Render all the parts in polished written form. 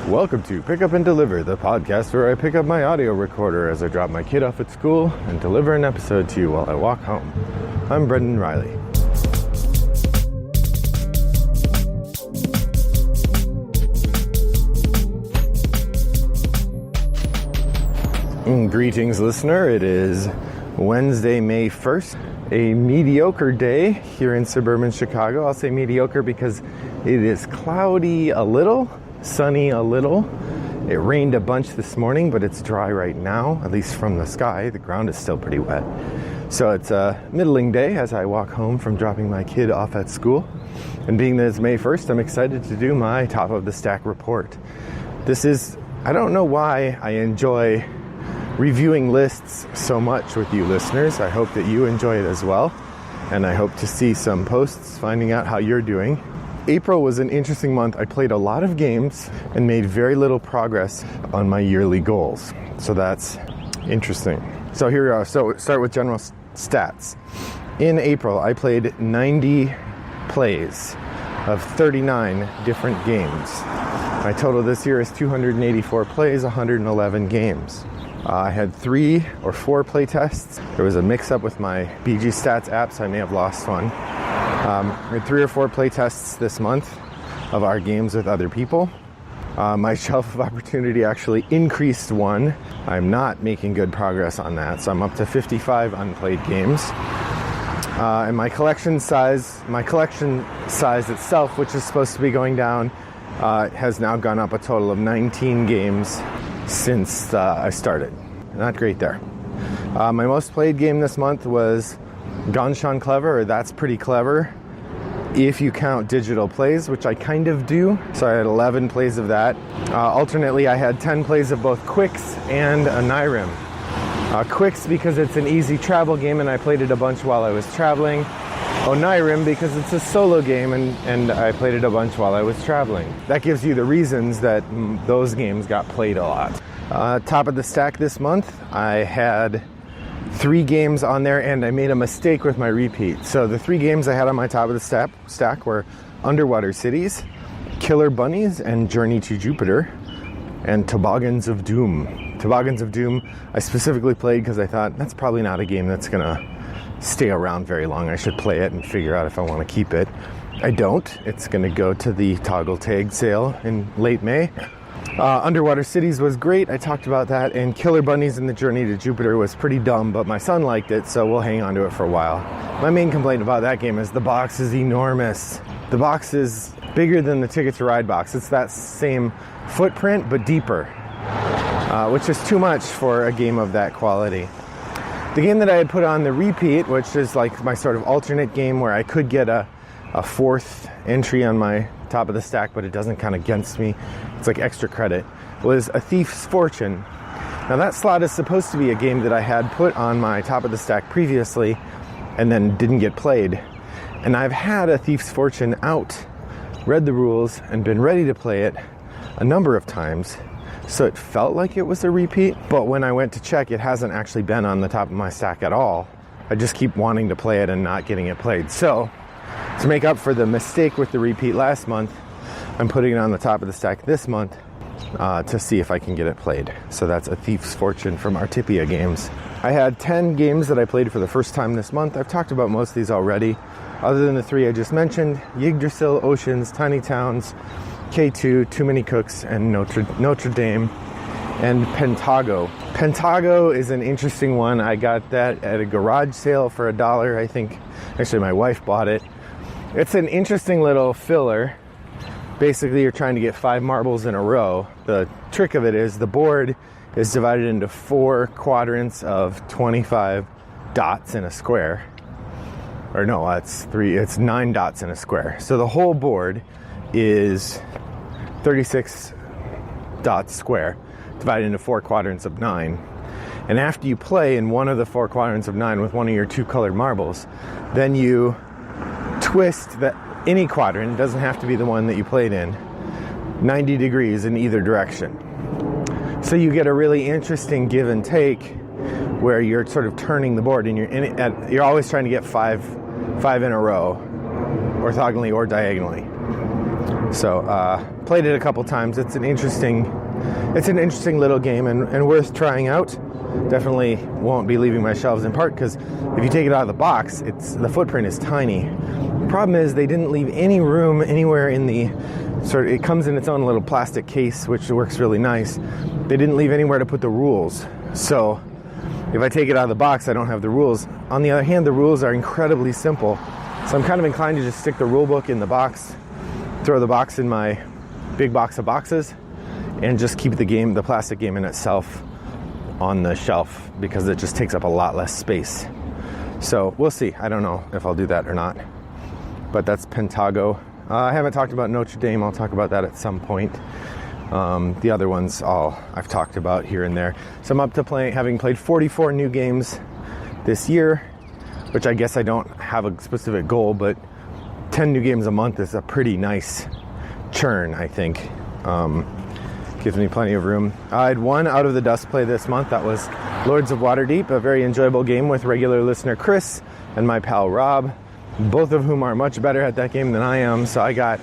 Welcome to Pick Up and Deliver, the podcast where I pick up my audio recorder as I drop my kid off at school and deliver an episode to you while I walk home. I'm Brendan Riley. Greetings, listener. It is Wednesday, May 1st, a mediocre day here in suburban Chicago. I'll say mediocre because it is cloudy a little, sunny a little. It rained a bunch this morning, but it's dry right now, at least from the sky. The ground is still pretty wet. So it's a middling day as I walk home from dropping my kid off at school. And being that it's May 1st, I'm excited to do my top of the stack report. I don't know why I enjoy reviewing lists so much with you listeners. I hope that you enjoy it as well. And I hope to see some posts finding out how you're doing. April was an interesting month. I played a lot of games and made very little progress on my yearly goals. So that's interesting. So here we are. So start with general stats. In April, I played 90 plays of 39 different games. My total this year is 284 plays, 111 games. I had 3 or 4 play tests. There was a mix-up with my BG Stats app, so I may have lost one. I had 3 or 4 play tests this month of our games with other people. My shelf of opportunity actually increased 1. I'm not making good progress on that, so I'm up to 55 unplayed games. And my collection size itself, which is supposed to be going down, has now gone up a total of 19 games since I started. Not great there. My most played game this month was Ganz Schön Clever, or That's Pretty Clever, if you count digital plays, which I kind of do. So I had 11 plays of that. Alternately, I had 10 plays of both Qwixx and a Nyrim. Qwixx because it's an easy travel game and I played it a bunch while I was traveling. Nyrim because it's a solo game and I played it a bunch while I was traveling. That gives you the reasons that those games got played a lot. Top of the stack this month, I had 3 games on there and I made a mistake with my repeat. So the 3 games I had on my top of the stack were Underwater Cities, Killer Bunnies, and Journey to Jupiter, and Toboggans of Doom. Toboggans of Doom I specifically played because I thought that's probably not a game that's gonna stay around very long. I should play it and figure out if I want to keep it. I don't. It's going to go to the Toggle Tag sale in late May. Underwater Cities was great. I talked about that. And Killer Bunnies and the Journey to Jupiter was pretty dumb, but my son liked it, so we'll hang on to it for a while. My main complaint about that game is the box is enormous. The box is bigger than the Ticket to Ride box. It's that same footprint, but deeper, which is too much for a game of that quality. The game that I had put on the repeat, which is like my sort of alternate game where I could get a 4th entry on my top of the stack, but it doesn't count against me. It's like extra credit, was A Thief's Fortune. Now that slot is supposed to be a game that I had put on my top of the stack previously and then didn't get played. And I've had A Thief's Fortune out, read the rules, and been ready to play it a number of times. So it felt like it was a repeat, but when I went to check, it hasn't actually been on the top of my stack at all. I just keep wanting to play it and not getting it played. So to make up for the mistake with the repeat last month, I'm putting it on the top of the stack this month to see if I can get it played. So that's A Thief's Fortune from Artipia Games. I had 10 games that I played for the first time this month. I've talked about most of these already. Other than the 3 I just mentioned, Yggdrasil, Oceans, Tiny Towns, K2, Too Many Cooks, and Notre Dame, and Pentago. Pentago is an interesting one. I got that at a garage sale for $1, I think. Actually, my wife bought it. It's an interesting little filler. Basically, you're trying to get 5 marbles in a row. The trick of it is the board is divided into 4 quadrants of 25 dots in a square. Or no, it's 9 dots in a square. So the whole board is 36 dots square, divided into 4 quadrants of 9. And after you play in one of the 4 quadrants of 9 with one of your 2 colored marbles, then you twist any quadrant, it doesn't have to be the one that you played in, 90 degrees in either direction. So you get a really interesting give and take where you're sort of turning the board and you're always trying to get five in a row, orthogonally or diagonally. So played it a couple times. It's an interesting little game and worth trying out. Definitely won't be leaving my shelves, in part because if you take it out of the box, the footprint is tiny. The problem is they didn't leave any room anywhere in the it comes in its own little plastic case, which works really nice. They didn't leave anywhere to put the rules. So if I take it out of the box, I don't have the rules. On the other hand, the rules are incredibly simple. So I'm kind of inclined to just stick the rule book in the box, throw the box in my big box of boxes, and just keep the plastic game in itself on the shelf, because it just takes up a lot less space. So we'll see. I don't know if I'll do that or not. But that's Pentago. I haven't talked about Notre Dame. I'll talk about that at some point. The other ones I've talked about here and there. So I'm up to having played 44 new games this year, which I guess I don't have a specific goal, but 10 new games a month is a pretty nice churn, I think. Gives me plenty of room. I had one Out of the Dust play this month. That was Lords of Waterdeep, a very enjoyable game with regular listener Chris and my pal Rob, both of whom are much better at that game than I am. So I got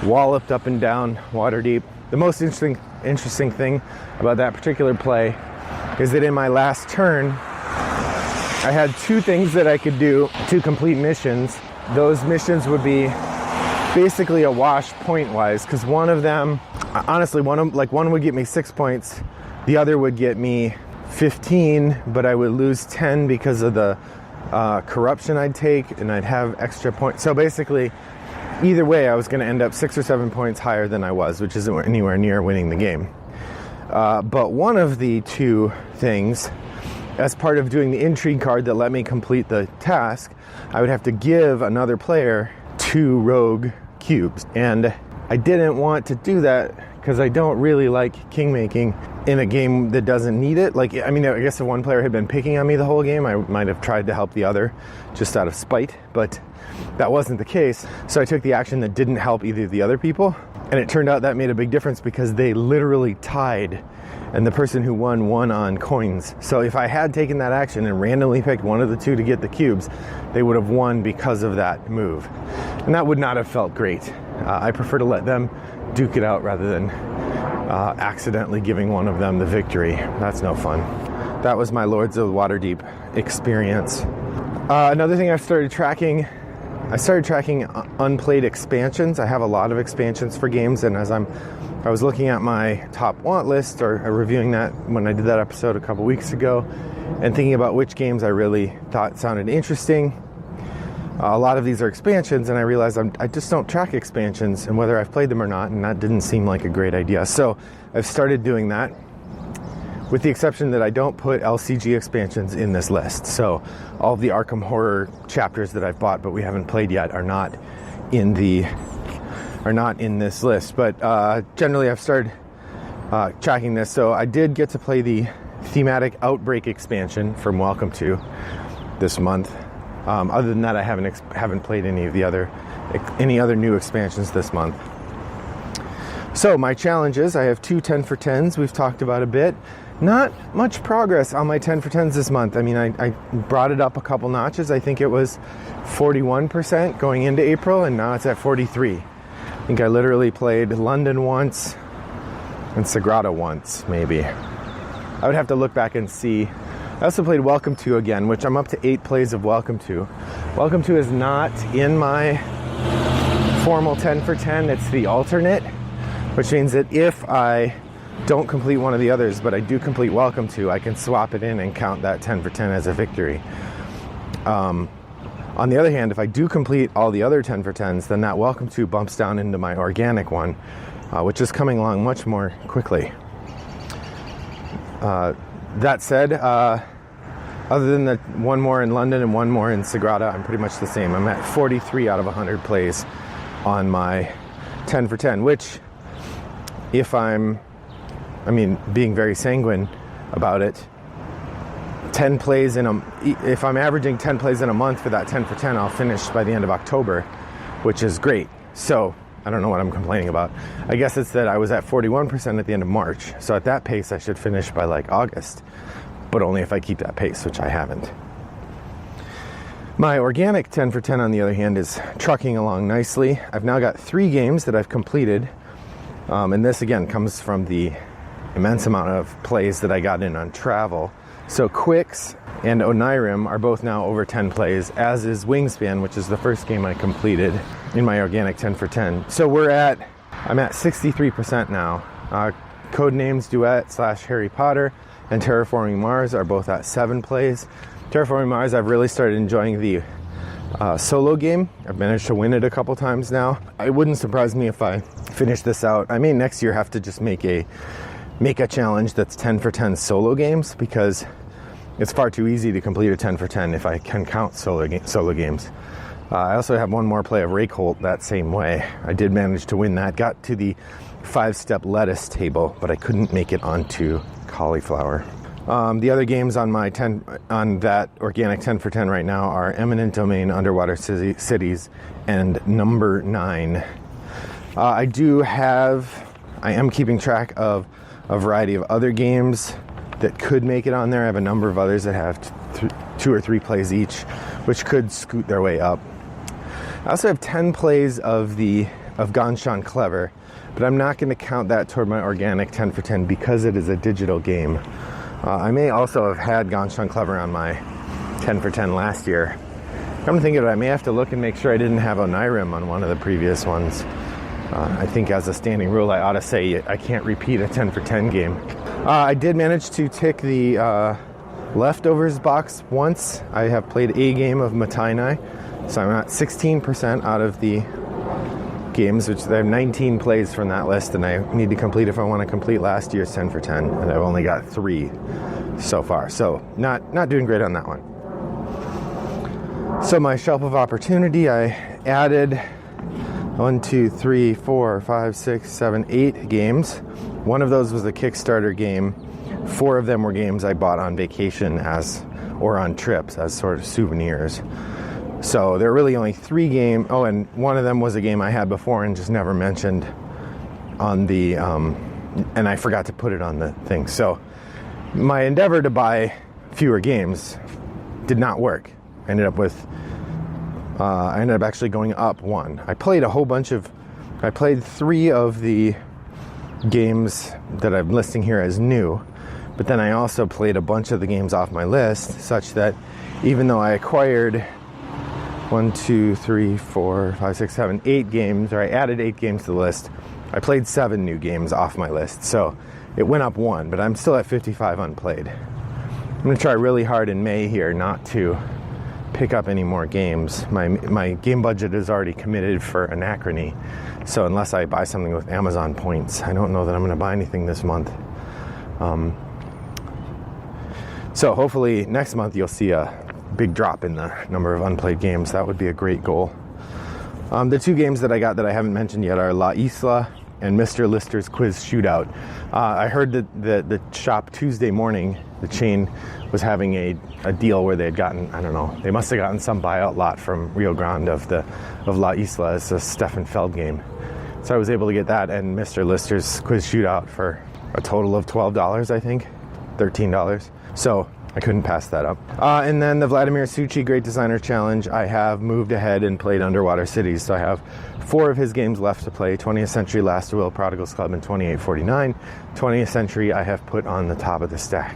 walloped up and down Waterdeep. The most interesting thing about that particular play is that in my last turn, I had two things that I could do to complete missions. Those missions would be basically a wash point-wise, because one of them, honestly, one would get me 6 points, the other would get me 15, but I would lose 10 because of the corruption I'd take, and I'd have extra points. So basically, either way, I was going to end up 6 or 7 points higher than I was, which isn't anywhere near winning the game. But one of the two things, as part of doing the intrigue card that let me complete the task, I would have to give another player 2 rogue cubes. And I didn't want to do that because I don't really like king making in a game that doesn't need it. I guess if one player had been picking on me the whole game, I might have tried to help the other just out of spite, but that wasn't the case. So I took the action that didn't help either of the other people, and it turned out that made a big difference because they literally tied, and the person who won on coins. So if I had taken that action and randomly picked one of the two to get the cubes, they would have won because of that move. And that would not have felt great. I prefer to let them duke it out rather than accidentally giving one of them the victory. That's no fun. That was my Lords of Waterdeep experience. Another thing I started tracking unplayed expansions. I have a lot of expansions for games, and as I was looking at my top want list, or reviewing that when I did that episode a couple weeks ago, and thinking about which games I really thought sounded interesting. A lot of these are expansions, and I realized I just don't track expansions and whether I've played them or not, and that didn't seem like a great idea. So I've started doing that, with the exception that I don't put LCG expansions in this list. So all of the Arkham Horror chapters that I've bought but we haven't played yet are not in this list. But generally I've started tracking this. So I did get to play the Thematic Outbreak expansion from Welcome To this month. Other than that, I haven't played any other new expansions this month. So my challenges, I have 2 10 for 10s we've talked about a bit. Not much progress on my 10 for 10s this month. I mean, I brought it up a couple notches. I think it was 41% going into April, and now it's at 43. I think I literally played London once and Sagrada once, maybe. I would have to look back and see. I also played Welcome To again, which I'm up to 8 plays of Welcome To. Welcome To is not in my formal 10 for 10. It's the alternate, which means that if I don't complete one of the others, but I do complete Welcome To, I can swap it in and count that 10 for 10 as a victory. On the other hand, if I do complete all the other 10 for 10s, then that Welcome To bumps down into my organic one, which is coming along much more quickly. That said, other than the one more in London and one more in Sagrada, I'm pretty much the same. I'm at 43 out of 100 plays on my 10 for 10, which, if being very sanguine about it, 10 plays if I'm averaging 10 plays in a month for that 10 for 10, I'll finish by the end of October, which is great. So I don't know what I'm complaining about. I guess it's that I was at 41% at the end of March. So at that pace, I should finish by August, but only if I keep that pace, which I haven't. My organic 10 for 10, on the other hand, is trucking along nicely. I've now got 3 games that I've completed, and this again comes from the immense amount of plays that I got in on travel. So Quicks and Onirim are both now over 10 plays, as is Wingspan, which is the first game I completed in my organic 10 for 10. So I'm at 63% now. Codenames Duet / Harry Potter and Terraforming Mars are both at 7 plays. Terraforming Mars, I've really started enjoying the solo game. I've managed to win it a couple times now. It wouldn't surprise me if I finish this out. I may next year have to just make a challenge that's 10 for 10 solo games, because it's far too easy to complete a 10 for 10 if I can count solo games. I also have one more play of Rakeholt that same way. I did manage to win that. Got to the 5-step lettuce table, but I couldn't make it onto cauliflower. The other games on that organic 10 for 10 right now are Eminent Domain, Underwater Cities, and Number 9. I am keeping track of a variety of other games that could make it on there. I have a number of others that have 2 or 3 plays each, which could scoot their way up. I also have 10 plays of Ganshan Clever, but I'm not going to count that toward my organic 10 for 10 because it is a digital game. I may also have had Ganshan Clever on my 10 for 10 last year. Come to think of it, I may have to look and make sure I didn't have Onirim on one of the previous ones. I think as a standing rule, I ought to say I can't repeat a 10 for 10 game. I did manage to tick the leftovers box once. I have played a game of Matainai, so I'm at 16% out of the games, which I have 19 plays from that list, and I need to complete if I want to complete last year's 10 for 10, and I've only got 3 so far, so not doing great on that one. So my shelf of opportunity, I added 1, 2, 3, 4, 5, 6, 7, 8 games. One of those was a Kickstarter game. 4 of them were games I bought on vacation or on trips as sort of souvenirs. So there are really only 3 games. Oh, and one of them was a game I had before and just never mentioned on the, and I forgot to put it on the thing. So my endeavor to buy fewer games did not work. I ended up actually going up 1. I played 3 of the games that I'm listing here as new, but then I also played a bunch of the games off my list, such that even though I acquired 1, 2, 3, 4, 5, 6, 7, 8 games, or I added 8 games to the list, I played 7 new games off my list. So it went up 1, but I'm still at 55 unplayed. I'm going to try really hard in May here not to pick up any more games. My game budget is already committed for Anachrony, so unless I buy something with Amazon points, I don't know that I'm going to buy anything this month. So hopefully next month you'll see a big drop in the number of unplayed games. That would be a great goal. The 2 games that I got that I haven't mentioned yet are La Isla and Mr. Lister's Quiz Shootout. I heard that the shop Tuesday morning, the chain, was having a deal where they had gotten, I don't know, they must have gotten some buyout lot from Rio Grande of La Isla. It's a Stefan Feld game. So I was able to get that and Mr. Lister's Quiz Shootout for a total of $12, I think, $13. So I couldn't pass that up. And then the Vladimir Suchy Great Designer Challenge, I have moved ahead and played Underwater Cities. So I have 4 of his games left to play: 20th Century, Last Will, Prodigal's Club, and 2849. 20th Century I have put on the top of the stack.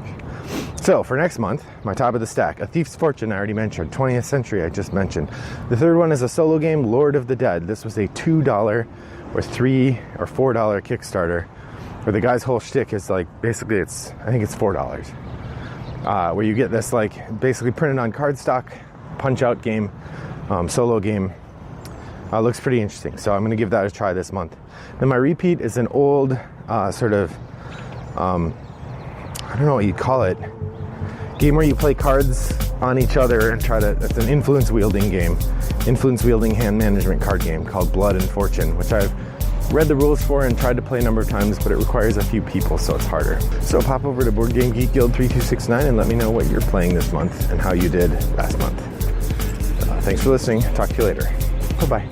So for next month, my top of the stack, A Thief's Fortune, I already mentioned. 20th Century, I just mentioned. The third one is a solo game, Lord of the Dead. This was a $2 or $3 or $4 Kickstarter, where the guy's whole shtick is like, basically I think it's $4. Where you get this like basically printed on cardstock punch out game, solo game. Looks pretty interesting, so I'm going to give that a try this month. Then my repeat is an old sort of I don't know what you'd call it, game where you play cards on each other and it's an influence wielding hand management card game called Blood and Fortune, which I've read the rules for and tried to play a number of times, but it requires a few people, so it's harder. So pop over to Board Game Geek Guild 3269 and let me know what you're playing this month and how you did last month. Thanks for listening. Talk to you later. Bye-bye.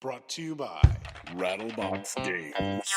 Brought to you by Rattlebox Games.